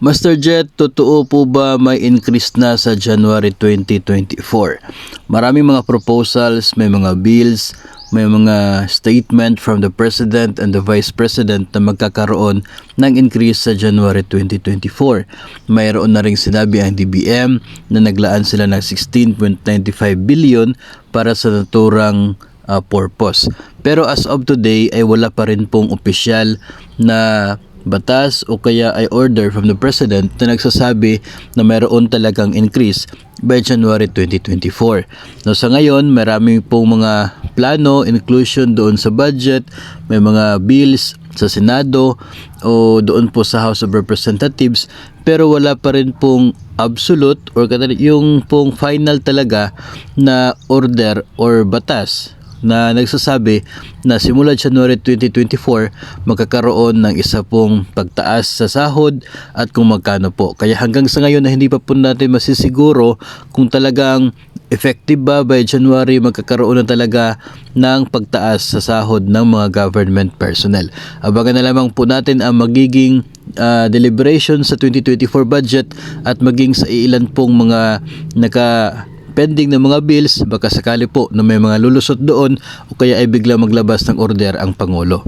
Master Jet, totoo po ba may increase na sa January 2024? Maraming mga proposals, may mga bills, may mga statement from the President and the Vice President na magkakaroon ng increase sa January 2024. Mayroon na ring sinabi ang DBM na naglaan sila ng 16.95 billion para sa naturang purpose. Pero as of today ay wala pa rin pong opisyal na batas o kaya ay order from the President na nagsasabi na mayroon talagang increase by January 2024. No, sa ngayon, marami pong mga plano, inclusion doon sa budget, may mga bills sa Senado o doon po sa House of Representatives, pero wala pa rin pong absolute or yung pong final talaga na order or batas na nagsasabi na simula January 2024 magkakaroon ng isa pong pagtaas sa sahod at kung magkano po. Kaya hanggang sa ngayon na hindi pa po natin masisiguro kung talagang effective ba by January magkakaroon na talaga ng pagtaas sa sahod ng mga government personnel. Abangan na lamang po natin ang magiging deliberation sa 2024 budget at maging sa ilan pong mga pending ng mga bills, baka sakali po na may mga lulusot doon o kaya ay bigla maglabas ng order ang Pangulo.